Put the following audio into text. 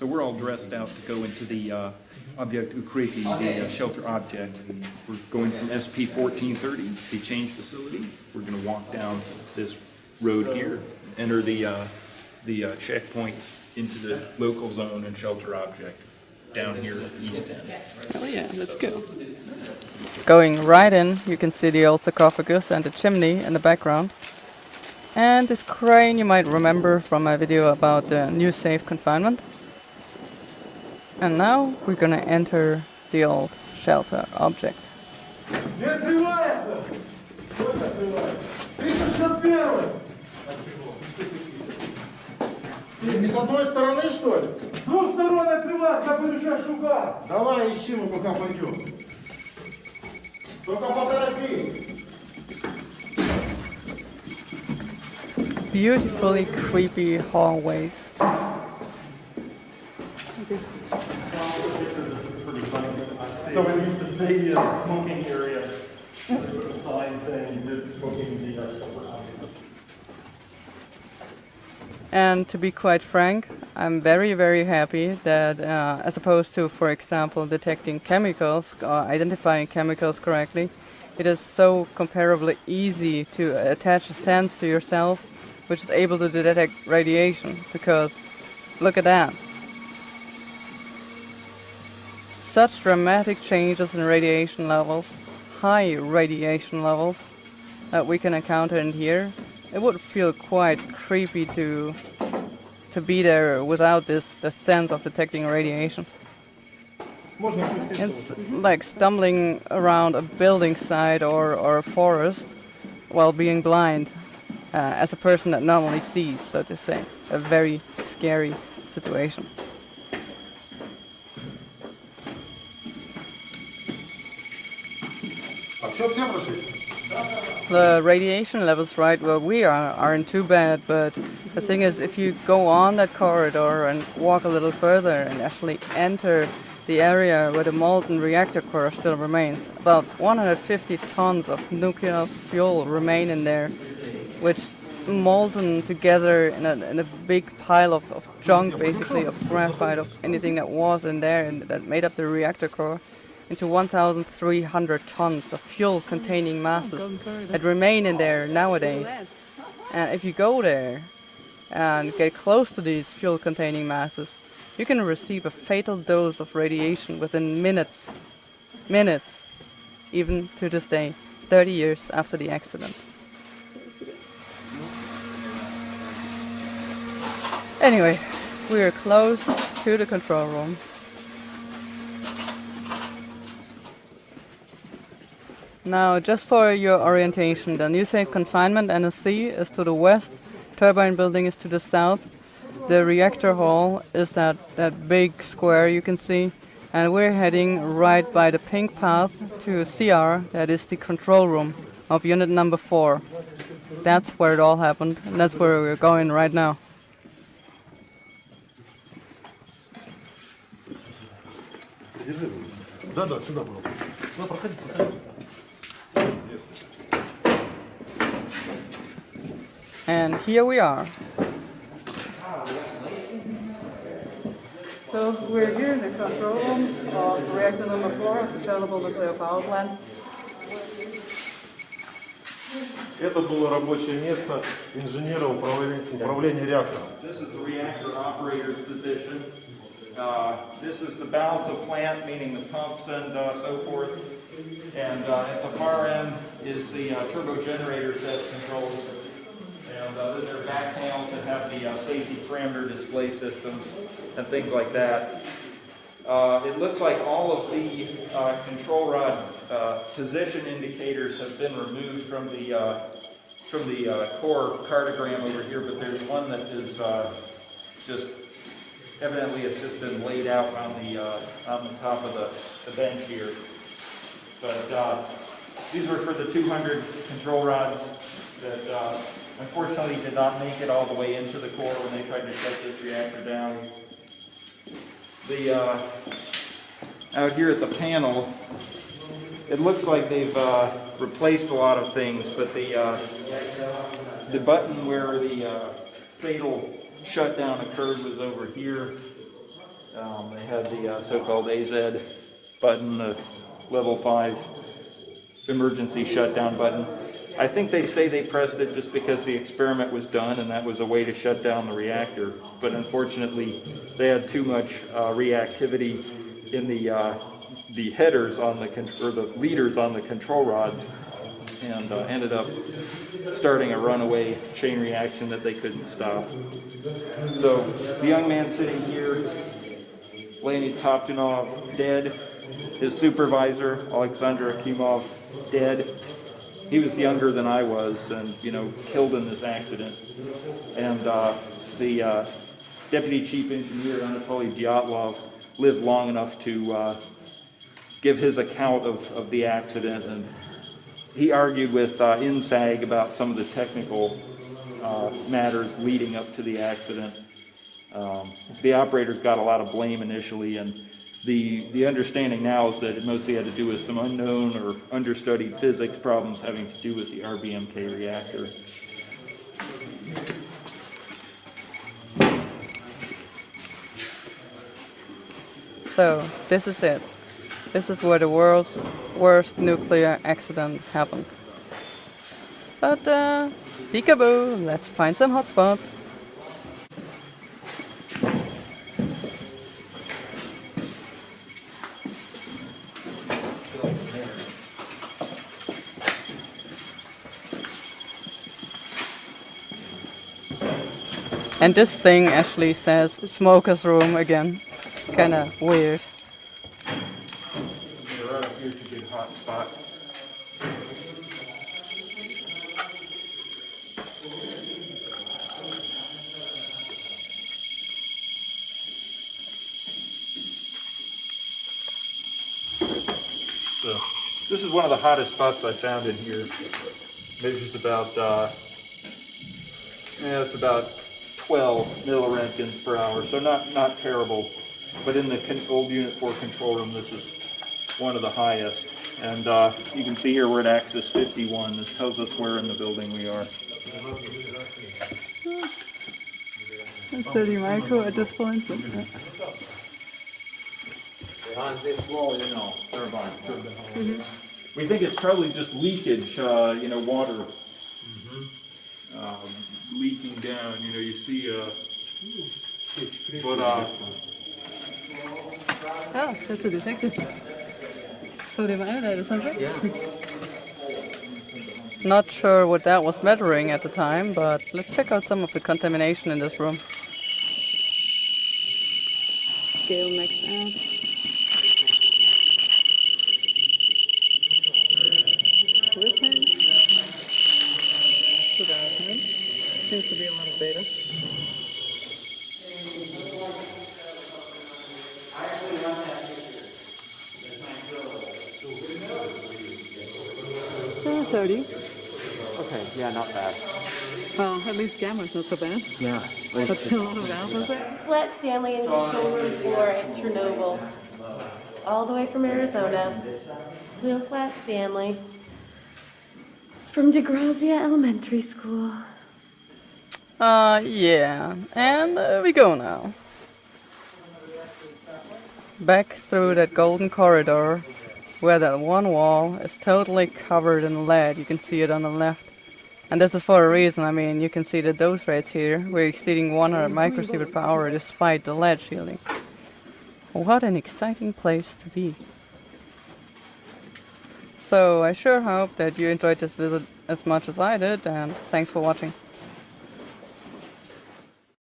So we're all dressed out to go into the object, to create the shelter object. We're going from SP 1430, the change facility. We're going to walk down this road here, enter the checkpoint into the local zone and shelter object down here at the east end. Oh yeah, let's go. Going right in, you can see the old sarcophagus and the chimney in the background. And this crane you might remember from my video about the new safe confinement. And now we're gonna enter the old shelter object. Не с одной стороны, что ли? С двух сторон открываться, я буду сейчас шугать. Давай ищи, мы пока пойдем. Только поторопи. Beautifully creepy hallways. So we used to see the smoking area. There was a sign saying you did smoking in the And to be quite frank, I'm very, very happy that as opposed to, for example, detecting chemicals or identifying chemicals correctly, it is so comparably easy to attach a sense to yourself which is able to detect radiation, because look at that. Such dramatic changes in radiation levels, high radiation levels that we can encounter in here. It would feel quite creepy to be there without the sense of detecting radiation. It's like stumbling around a building site or a forest while being blind, as a person that normally sees, so to say. A very scary situation. The radiation levels right where we aren't too bad, but the thing is, if you go on that corridor and walk a little further and actually enter the area where the molten reactor core still remains, about 150 tons of nuclear fuel remain in there, which molten together in a big pile of junk, basically, of graphite, of anything that was in there and that made up the reactor core, into 1,300 tons of fuel-containing masses that remain in there nowadays. And if you go there and get close to these fuel-containing masses, you can receive a fatal dose of radiation within minutes, even to this day, 30 years after the accident. Anyway, we are close to the control room. Now, just for your orientation, the new safe confinement NSC is to the west, turbine building is to the south, the reactor hall is that big square you can see, and we're heading right by the pink path to CR, that is the control room of unit number 4. That's where it all happened, and that's where we're going right now. And here we are. So we're here in the control room of reactor number 4 of the Chernobyl nuclear power plant. Это было рабочее место инженера управления реактором. This is the reactor operator's position. This is the balance of plant, meaning the pumps and so forth. And at the far end is the turbo generator set controls. And then there are back panels that have the safety parameter display systems and things like that. It looks like all of the control rod position indicators have been removed from the core cartogram over here, but there's one that is just evidently it's just been laid out on the top of the bench here. But these were for the 200 control rods that unfortunately did not make it all the way into the core when they tried to shut this reactor down. Out here at the panel, it looks like they've replaced a lot of things, but the button where the fatal shutdown occurred was over here. They had the so-called AZ button, the level 5 emergency shutdown button. I think they say they pressed it just because the experiment was done and that was a way to shut down the reactor. But unfortunately, they had too much reactivity in the headers on the leaders on the control rods, and ended up starting a runaway chain reaction that they couldn't stop. So the young man sitting here, Leonid Toptunov, dead. His supervisor, Alexander Akimov, dead. He was younger than I was, and killed in this accident. And the deputy chief engineer, Anatoly Dyatlov, lived long enough to give his account of the accident, and he argued with INSAG about some of the technical matters leading up to the accident. The operators got a lot of blame initially, and the understanding now is that it mostly had to do with some unknown or understudied physics problems having to do with the RBMK reactor. So this is it. This is where the world's worst nuclear accident happened. But peekaboo, let's find some hotspots. And this thing actually says smoker's room again. Kinda weird. Right up here's a good hot spot. So this is one of the hottest spots I found in here. Measures about it's about 12 millirentgens per hour, so not terrible. But in the old Unit 4 control room, this is one of the highest. And you can see here we're at axis 51. This tells us where in the building we are. 30 micro at this point. On this wall, turbine. We think it's probably just leakage, water leaking down. You see, but Oh, that's a detector. Sodium iodide or something? Yeah. Not sure what that was measuring at the time, but let's check out some of the contamination in this room. Scale maxed out. Seems to be a lot of data. Oh, 30. Okay, yeah, not bad. Well, at least gamma's not so bad. Yeah. But still a lot of alphas. Sweat Stanley in control room 4 at Chernobyl. All the way from Arizona. Real Flat Stanley. From DeGrazia Elementary School. Yeah. And we go now. Back through that golden corridor where that one wall is totally covered in lead. You can see it on the left. And this is for a reason. I mean, you can see the dose rates here. We're exceeding 100 microsievert per hour despite the lead shielding. What an exciting place to be. So I sure hope that you enjoyed this visit as much as I did, and thanks for watching.